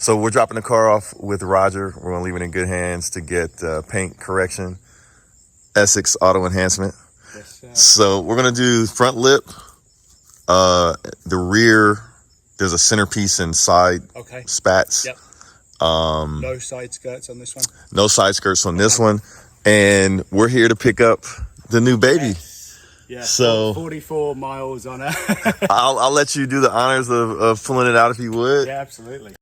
So we're dropping the car off with Roger. We're gonna leave it in good hands to get paint correction, Essex Auto Enhancement. Yes, so we're gonna do front lip, the rear. There's a centerpiece and side spats. Yep. No side skirts on this one. No side skirts on this one, and we're here to pick up the new baby. Yes. Yeah, so 44 miles on it. I'll let you do the honors of pulling it out if you would. Yeah, absolutely.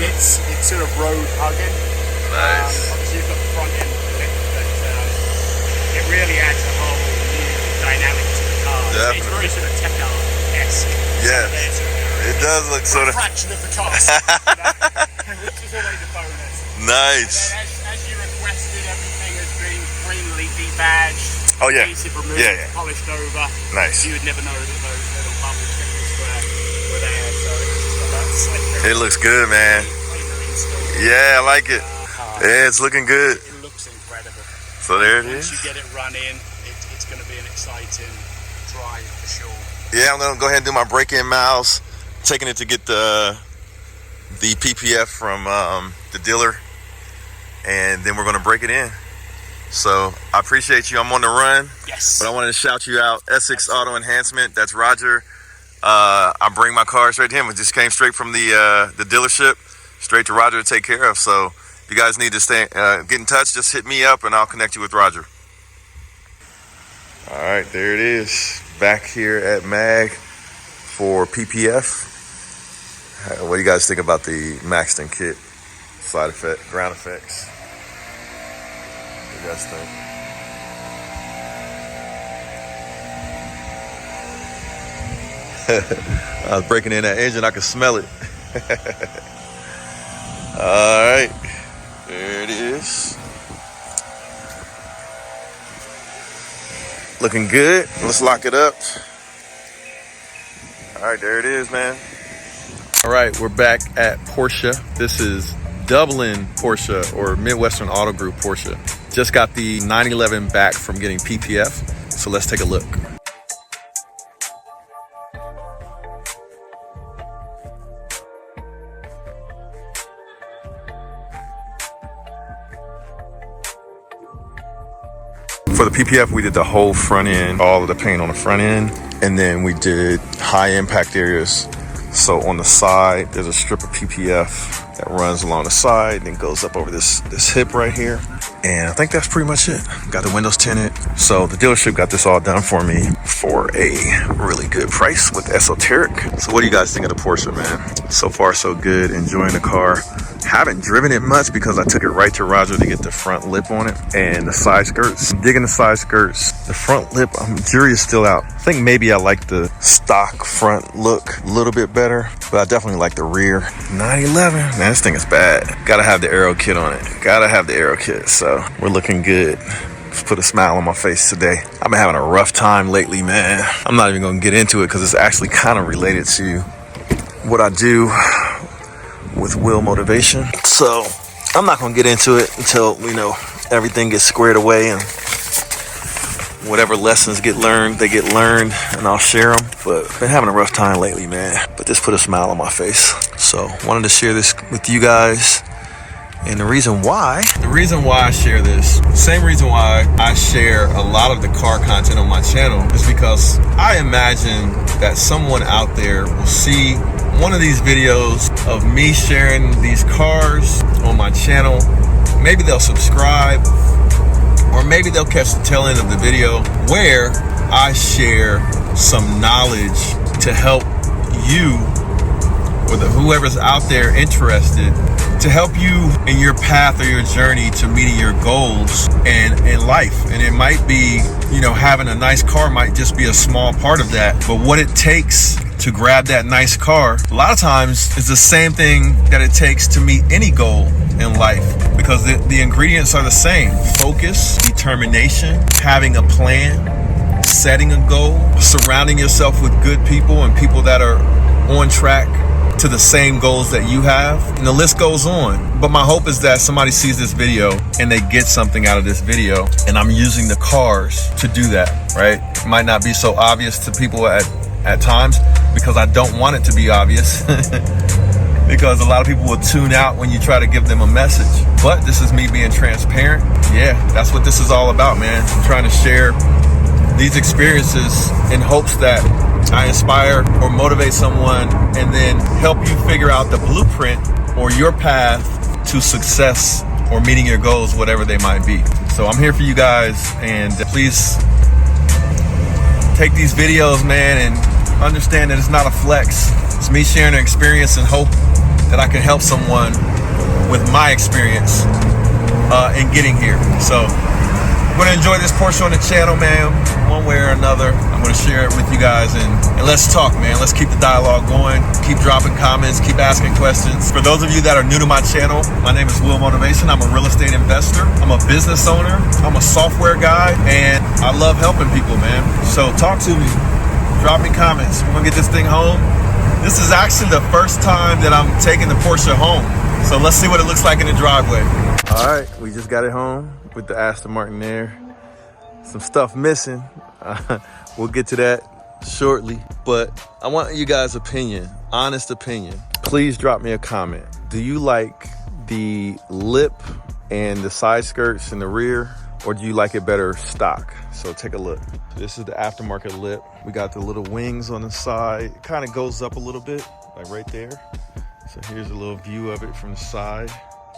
It's sort of road hugging. Nice. Obviously you've got the front end bit, but it really adds a whole new dynamic to the car. Definitely. It's very sort of Tech-R-esque. Yes. It does look sort of... a fraction of the cost, which is always a bonus. Nice. And then as you requested, everything has been greenly debadged. Oh yeah. Adhesive removed, polished over. Nice. You would never know that those little bubble stickers were there, so it's just it looks good, man. Yeah, I like it. Yeah, it's looking good. It looks incredible. So there it is. Once you get it running, it's going to be an exciting drive for sure. Yeah, I'm going to go ahead and do my break-in miles. Taking it to get the PPF from the dealer, and then we're going to break it in. So I appreciate you. I'm on the run. Yes. But I wanted to shout you out. Essex Auto Enhancement. That's Roger. I bring my car straight to him. It just came straight from the dealership, straight to Roger to take care of. So if you guys need to get in touch, just hit me up and I'll connect you with Roger. All right, there it is. Back here at MAG for PPF. What do you guys think about the Maxton kit? Side effect, ground effects. What do you guys think? I was breaking in that engine, I could smell it. All right, there it is. Looking good. Let's lock it up. All right, there it is, man. All right, we're back at Porsche. This is Dublin Porsche, or Midwestern Auto Group Porsche. Just got the 911 back from getting PPF, so let's take a look. For the PPF, we did the whole front end, all of the paint on the front end, and then we did high impact areas. So on the side, there's a strip of PPF that runs along the side and goes up over this hip right here. And I think that's pretty much it. Got the windows tinted. So the dealership got this all done for me for a really good price with Esoteric. So what do you guys think of the Porsche, man? So far, so good. Enjoying the car. Haven't driven it much because I took it right to Roger to get the front lip on it and the side skirts. I'm digging the side skirts. The front lip, jury is still out. I think maybe I like the stock front look a little bit better, but I definitely like the rear. 911, man, this thing is bad. Gotta have the aero kit on it. Gotta have the aero kit, so we're looking good. Let's put a smile on my face today. I've been having a rough time lately, man. I'm not even gonna get into it because it's actually kind of related to what I do with Will Motivation. So I'm not gonna get into it until, you know, everything gets squared away and whatever lessons get learned, they get learned, and I'll share them. But I've been having a rough time lately, man. But this put a smile on my face. So wanted to share this with you guys. And the reason why I share this, same reason why I share a lot of the car content on my channel, is because I imagine that someone out there will see one of these videos of me sharing these cars on my channel. Maybe they'll subscribe, or maybe they'll catch the tail end of the video where I share some knowledge to help you, or whoever's out there interested, to help you in your path or your journey to meeting your goals and in life. And it might be, you know, having a nice car might just be a small part of that, but what it takes to grab that nice car a lot of times is the same thing that it takes to meet any goal in life, because the ingredients are the same: focus, determination, having a plan, setting a goal, surrounding yourself with good people and people that are on track to the same goals that you have, and the list goes on. But my hope is that somebody sees this video and they get something out of this video, and I'm using the cars to do that, right? It might not be so obvious to people at times, because I don't want it to be obvious because a lot of people will tune out when you try to give them a message. But this is me being transparent. Yeah, that's what this is all about, man. I'm trying to share these experiences in hopes that I inspire or motivate someone, and then help you figure out the blueprint or your path to success or meeting your goals, whatever they might be. So I'm here for you guys, and please take these videos, man, and understand that it's not a flex. It's me sharing an experience and hope that I can help someone with my experience in getting here. So I'm gonna enjoy this Porsche on the channel, man, one way or another. I'm gonna share it with you guys, and let's talk, man. Let's keep the dialogue going. Keep dropping comments, keep asking questions. For those of you that are new to my channel, my name is Will Motivation. I'm a real estate investor. I'm a business owner. I'm a software guy, and I love helping people, man. So talk to me, drop me comments. We're gonna get this thing home. This is actually the first time that I'm taking the Porsche home. So let's see what it looks like in the driveway. All right, we just got it home with the Aston Martin there. Some stuff missing. We'll get to that shortly, but I want you guys' opinion, honest opinion. Please drop me a comment. Do you like the lip and the side skirts in the rear, or do you like it better stock? So take a look. This is the aftermarket lip. We got the little wings on the side. It kind of goes up a little bit, like right there. So here's a little view of it from the side.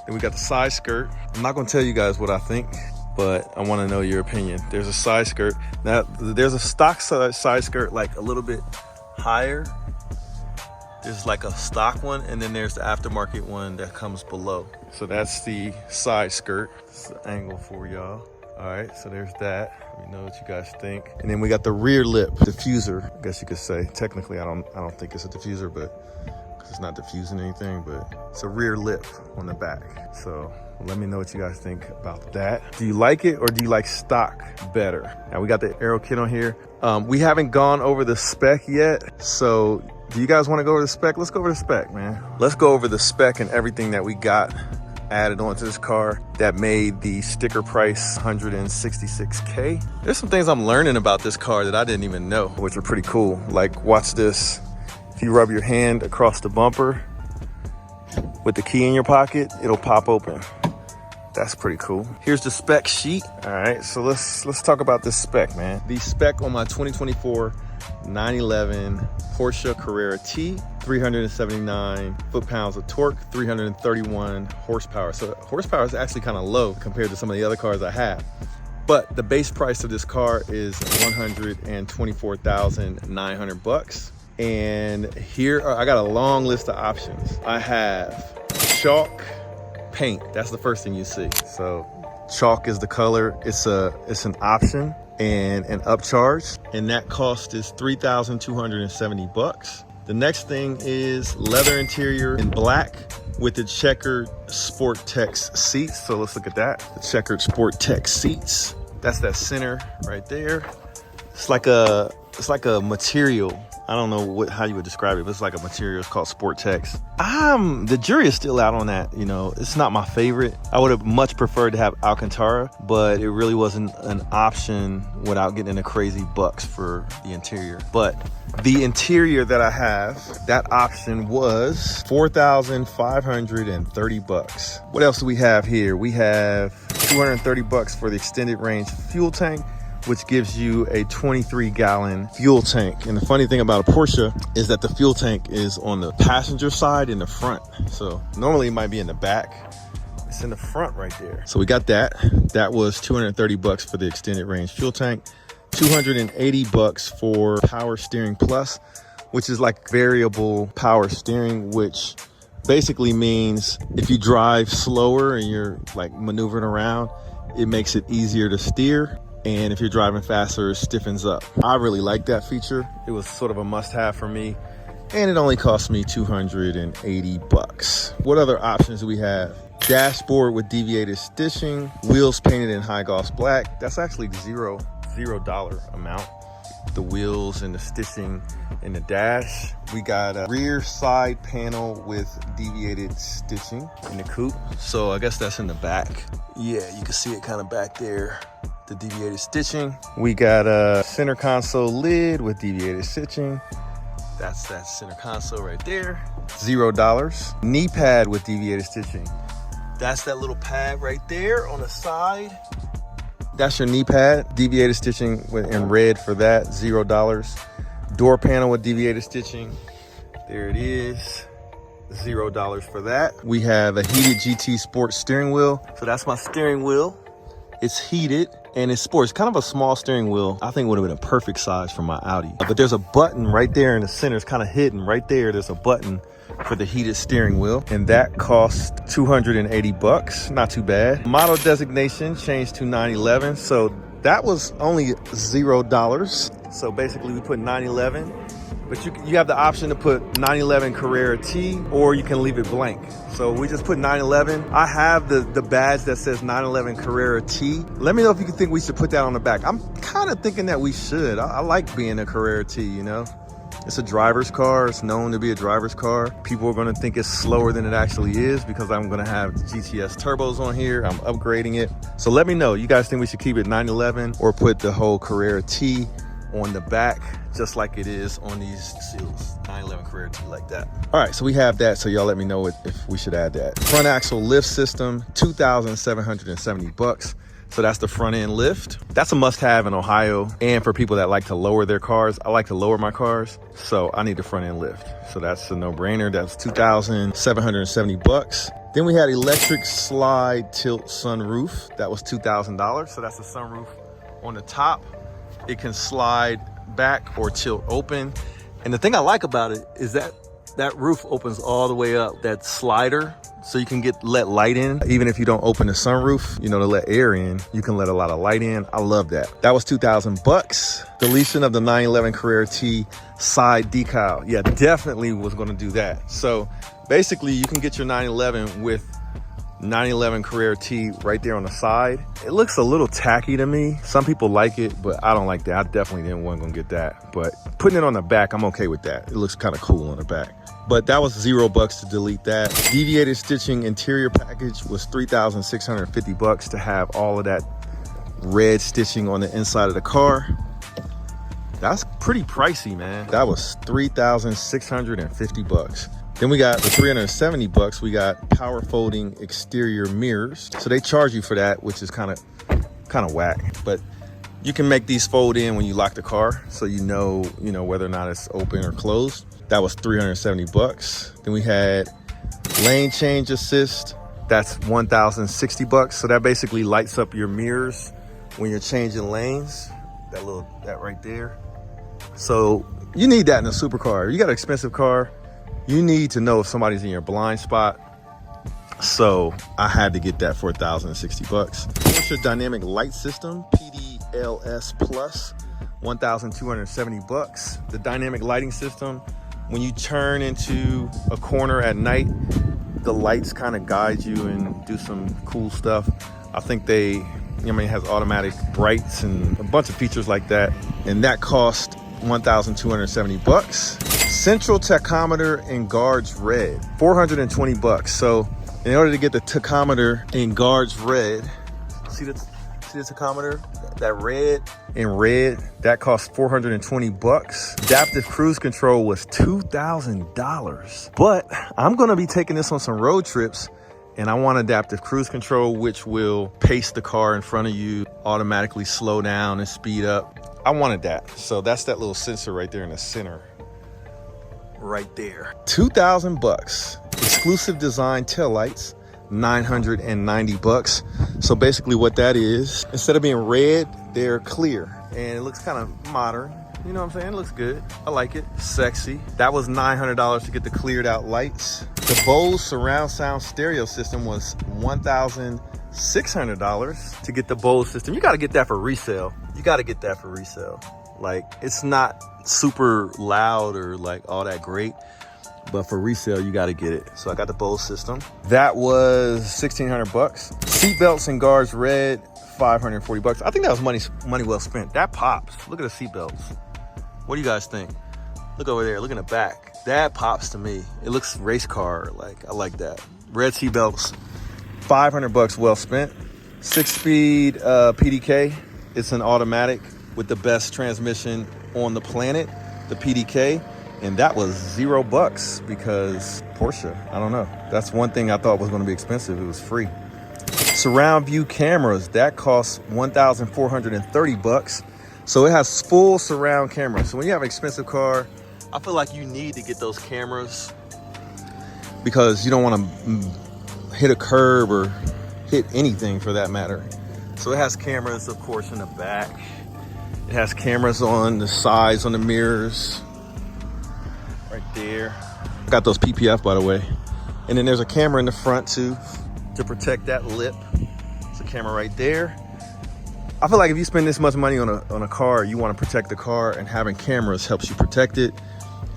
Then we got the side skirt. I'm not gonna tell you guys what I think, but I wanna know your opinion. There's a side skirt. Now, there's a stock side skirt like a little bit higher. There's like a stock one, and then there's the aftermarket one that comes below. So that's the side skirt. This is the angle for y'all. All right, so there's that. Let me know what you guys think. And then we got the rear lip diffuser, I guess you could say. Technically, I don't think it's a diffuser, but it's not diffusing anything, but it's a rear lip on the back. So let me know what you guys think about that. Do you like it, or do you like stock better? Now we got the aero kit on here. We haven't gone over the spec yet. So do you guys want to go over the spec? Let's go over the spec, man. Let's go over the spec and everything that we got added onto this car that made the sticker price $166K. There's some things I'm learning about this car that I didn't even know, which are pretty cool. Like, watch this. If you rub your hand across the bumper with the key in your pocket, it'll pop open. That's pretty cool. Here's the spec sheet. All right, so let's talk about this spec, man. The spec on my 2024 911 Porsche Carrera T, 379 foot-pounds of torque, 331 horsepower. So horsepower is actually kind of low compared to some of the other cars I have. But the base price of this car is $124,900. And here I got a long list of options. I have chalk paint. That's the first thing you see. So chalk is the color. It's an option and an upcharge, and that cost is $3,270. The next thing is leather interior in black with the checkered Sport-Tex seats. So let's look at that. The checkered Sport-Tex seats. That's that center right there. It's like a material. I don't know how you would describe it, but it's like a material. It's called Sport-Tex. The jury is still out on that. You know, it's not my favorite. I would have much preferred to have Alcantara, but it really wasn't an option without getting into crazy bucks for the interior. But the interior that I have, that option was $4,530. What else do we have here? We have $230 for the extended range fuel tank. which gives you a 23-gallon fuel tank. And the funny thing about a Porsche is that the fuel tank is on the passenger side in the front. So normally it might be in the back. It's in the front right there. So we got that. That was 230 bucks for the extended range fuel tank. 280 bucks for Power Steering Plus, which is like variable power steering, which basically means if you drive slower and you're like maneuvering around, it makes it easier to steer. And if you're driving faster, it stiffens up. I really like that feature. It was sort of a must-have for me. And it only cost me 280 bucks. What other options do we have? Dashboard with deviated stitching, wheels painted in high gloss black. That's actually $0 amount. The wheels and the stitching in the dash. We got a rear side panel with deviated stitching in the coupe. So I guess that's in the back. Yeah, you can see it kind of back there, the deviated stitching. We got a center console lid with deviated stitching. That's that center console right there. $0. Knee pad with deviated stitching. That's that little pad right there on the side. That's your knee pad, deviated stitching in red for that, $0. Door panel with deviated stitching, there it is, $0 for that. We have a heated GT Sport steering wheel. So that's my steering wheel. It's heated and it's sports. It's kind of a small steering wheel. I think it would have been a perfect size for my Audi. But there's a button right there in the center. It's kind of hidden right there. There's a button for the heated steering wheel, and that cost 280 bucks. Not too bad. Model designation changed to 911, so that was only $0. So basically we put 911, but you have the option to put 911 Carrera T, or you can leave it blank. So we just put 911. I have the badge that says 911 Carrera T. Let me know if you think we should put that on the back. I'm kind of thinking that we should. I like being a Carrera T, you know? It's a driver's car. It's known to be a driver's car. People are going to think it's slower than it actually is because I'm going to have GTS turbos on here. I'm upgrading it. So let me know. You guys think we should keep it 911 or put the whole Carrera T on the back just like it is on these seals? 911 Carrera T like that. All right, so we have that. So y'all let me know if we should add that. Front axle lift system, 2,770 bucks. So that's the front end lift. That's a must have in Ohio. And for people that like to lower their cars, I like to lower my cars. So I need the front end lift. So that's a no brainer. That's 2,770 bucks. Then we had electric slide tilt sunroof. That was $2,000. So that's the sunroof on the top. It can slide back or tilt open. And the thing I like about it is that roof opens all the way up, that slider. So you can let light in. Even if you don't open the sunroof, you know, to let air in, you can let a lot of light in. I love that. That was 2,000 bucks. Deletion of the 911 Carrera T side decal. Yeah, definitely was gonna do that. So basically you can get your 911 with 911 Carrera T right there on the side. It looks a little tacky to me. Some people like it, but I don't like that. I definitely wasn't gonna get that. But putting it on the back, I'm okay with that. It looks kind of cool on the back. But that was $0 to delete that. Deviated stitching interior package was 3,650 bucks to have all of that red stitching on the inside of the car. That's pretty pricey, man. That was 3,650 bucks. Then we got the 370 bucks. We got power folding exterior mirrors. So they charge you for that, which is kind of whack. But you can make these fold in when you lock the car, so you know whether or not it's open or closed. That was 370 bucks. Then we had lane change assist. That's 1,060 bucks. So that basically lights up your mirrors when you're changing lanes. That right there. So you need that in a supercar. You got an expensive car, you need to know if somebody's in your blind spot. So I had to get that for 1,060 bucks. Porsche dynamic light system, PDLS Plus, 1,270 bucks. The dynamic lighting system, when you turn into a corner at night, the lights kind of guide you and do some cool stuff. I think it has automatic brights and a bunch of features like that. And that cost 1,270 bucks. Central tachometer in guards red, 420 bucks. So in order to get the tachometer in guards red, see the tachometer, that red in red, that cost 420 bucks. Adaptive cruise control was $2,000. But I'm gonna be taking this on some road trips, And I want adaptive cruise control, which will pace the car in front of you, automatically slow down and speed up. I wanted that. So that's that little sensor right there in the center. Right there. 2,000 bucks. Exclusive design taillights, 990 bucks. So basically what that is, instead of being red, they're clear. And it looks kind of modern. You know what I'm saying? It looks good. I like it. Sexy. That was $900 to get the cleared out lights. The Bose surround sound stereo system was $1,600 to get the Bose system. You got to get that for resale. You got to get that for resale. Like, it's not super loud or like all that great, but for resale, you got to get it. So I got the Bose system. That was 1,600 bucks. Seatbelts and guards red, 540 bucks. I think that was money well spent. That pops. Look at the seatbelts. What do you guys think? Look over there, look in the back. That pops to me. It looks race car, like, I like that. Red seatbelts, 500 bucks well spent. 6-speed PDK. It's an automatic with the best transmission on the planet, the PDK. And that was $0 because Porsche, I don't know. That's one thing I thought was gonna be expensive. It was free. Surround view cameras, that costs 1,430 bucks. So it has full surround cameras. So when you have an expensive car, I feel like you need to get those cameras because you don't want to hit a curb or hit anything for that matter. So it has cameras, of course, in the back. It has cameras on the sides, on the mirrors, right there. Got those PPF, by the way. And then there's a camera in the front too to protect that lip. It's a camera right there. I feel like if you spend this much money on a car, you want to protect the car, and having cameras helps you protect it.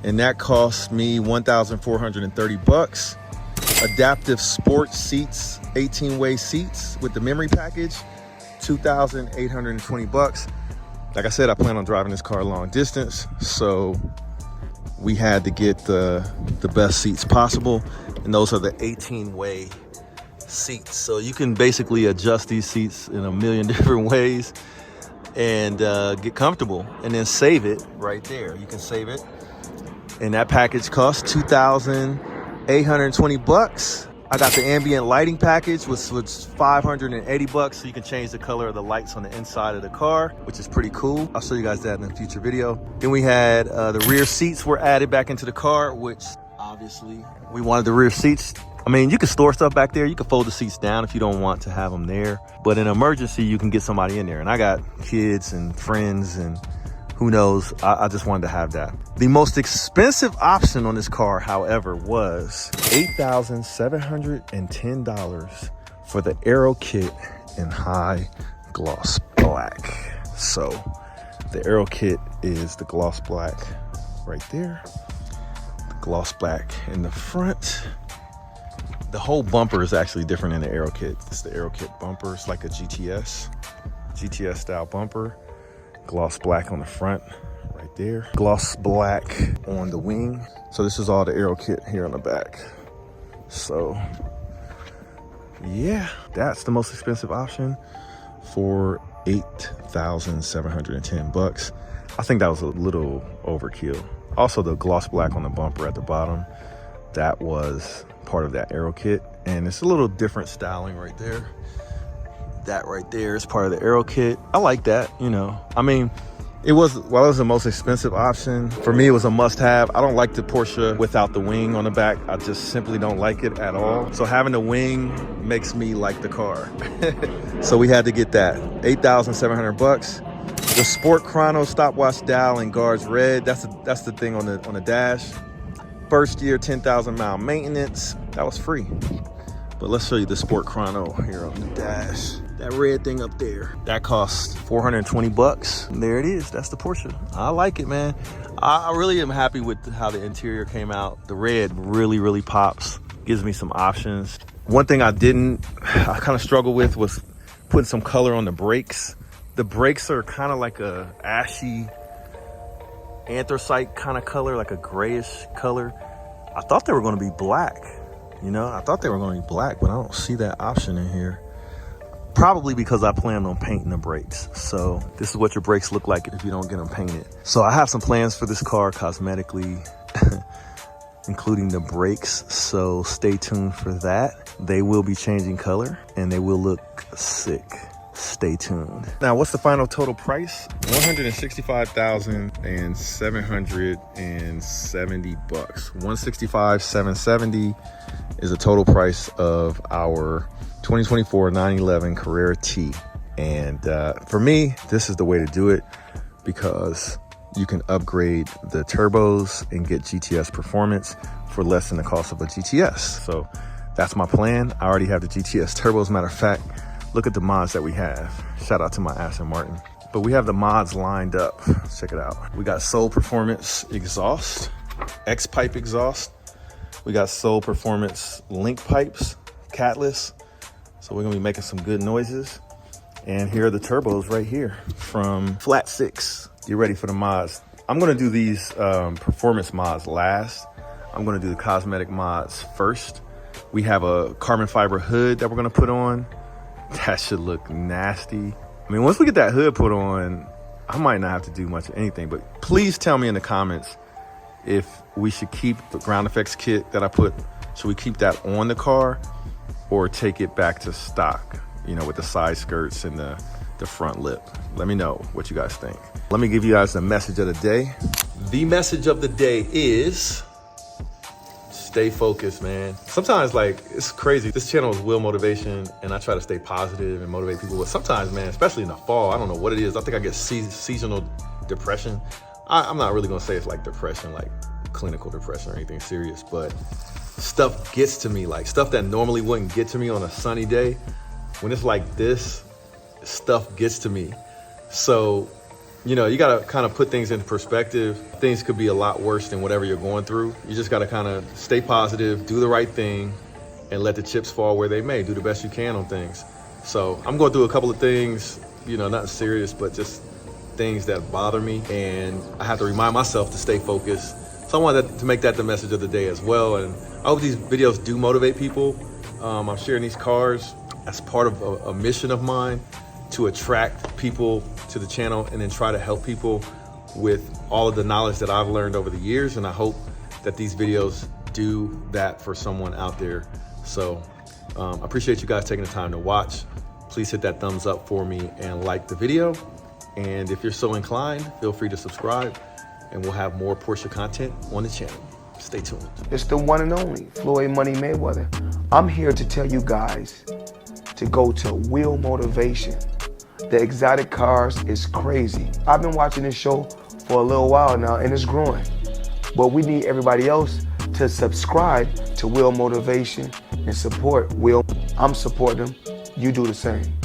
And that cost me 1,430 bucks. Adaptive sports seats, 18-way seats with the memory package, 2,820 bucks. Like I said, I plan on driving this car long distance, so we had to get the best seats possible, and those are the 18-way seats. So you can basically adjust these seats in a million different ways and get comfortable, and then save it right there. You can save it, and that package costs 2,820 bucks. I got the ambient lighting package, which was 580 bucks, so you can change the color of the lights on the inside of the car, which is pretty cool. I'll show you guys that in a future video. Then we had the rear seats were added back into the car, which obviously we wanted the rear seats. I mean, you can store stuff back there. You can fold the seats down if you don't want to have them there. But in an emergency, you can get somebody in there. And I got kids and friends and who knows. I just wanted to have that. The most expensive option on this car, however, was $8,710 for the Aero Kit in high gloss black. So the Aero Kit is the gloss black right there. The gloss black in the front. The whole bumper is actually different in the Aero Kit. It's the Aero Kit bumper. It's like a GTS style bumper. Gloss black on the front, right there. Gloss black on the wing. So this is all the Aero Kit here on the back. So yeah, that's the most expensive option for 8,710 bucks. I think that was a little overkill. Also the gloss black on the bumper at the bottom, that was part of that Aero Kit, and it's a little different styling right there. That right there is part of the Aero Kit. I like that, you know. I mean, while it was the most expensive option, for me it was a must-have. I don't like the Porsche without the wing on the back. I just simply don't like it at all. So having the wing makes me like the car. So we had to get that. 8,700 bucks. The Sport Chrono stopwatch dial and guards red. That's the thing on the dash. First year 10,000 mile maintenance. That was free. But let's show you the Sport Chrono here on the dash. That red thing up there, that costs 420 bucks. And there it is, that's the Porsche. I like it, man. I really am happy with how the interior came out. The red really, really pops. Gives me some options. One thing I kind of struggled with was putting some color on the brakes. The brakes are kind of like a ashy anthracite kind of color, like a grayish color. I thought they were going to be black. You know, I thought they were going to be black, but I don't see that option in here. Probably because I planned on painting the brakes. So this is what your brakes look like if you don't get them painted. So I have some plans for this car cosmetically. including the brakes. So stay tuned for that. They will be changing color and they will look sick. Stay tuned. Now, what's the final total price? $165,770 bucks. $165,770 is the total price of our 2024 911 Carrera T. And for me, this is the way to do it because you can upgrade the turbos and get GTS performance for less than the cost of a GTS. So that's my plan. I already have the GTS turbos. Matter of fact, look at the mods that we have. Shout out to my Aston Martin. But we have the mods lined up. Check it out. We got Soul Performance exhaust, X-pipe exhaust. We got Soul Performance link pipes, catless. So we're gonna be making some good noises. And here are the turbos right here from Flat 6. Get ready for the mods. I'm gonna do these performance mods last. I'm gonna do the cosmetic mods first. We have a carbon fiber hood that we're gonna put on. That should look nasty. I mean, once we get that hood put on, I might not have to do much of anything, but please tell me in the comments if we should keep the ground effects kit that I put, should we keep that on the car or take it back to stock, you know, with the side skirts and the front lip. Let me know what you guys think. Let me give you guys the message of the day. The message of the day is stay focused, man. Sometimes, like, it's crazy. This channel is Will Motivation, and I try to stay positive and motivate people. But sometimes, man, especially in the fall, I don't know what it is. I think I get seasonal depression. I'm not really gonna say it's like depression, like clinical depression or anything serious, but stuff gets to me, like stuff that normally wouldn't get to me on a sunny day. When it's like this, stuff gets to me. So, you know, you gotta kind of put things in perspective. Things could be a lot worse than whatever you're going through. You just gotta kind of stay positive, do the right thing, and let the chips fall where they may. Do the best you can on things. So I'm going through a couple of things, you know, not serious, but just things that bother me. And I have to remind myself to stay focused. So I wanted to make that the message of the day as well. And I hope these videos do motivate people. I'm sharing these cars as part of a mission of mine to attract people to the channel and then try to help people with all of the knowledge that I've learned over the years. And I hope that these videos do that for someone out there. So I appreciate you guys taking the time to watch. Please hit that thumbs up for me and like the video. And if you're so inclined, feel free to subscribe and we'll have more Porsche content on the channel. Stay tuned. It's the one and only Floyd Money Mayweather. I'm here to tell you guys to go to Will Motivation. The exotic cars is crazy. I've been watching this show for a little while now and it's growing. But we need everybody else to subscribe to Will Motivation and support Will. I'm supporting him. You do the same.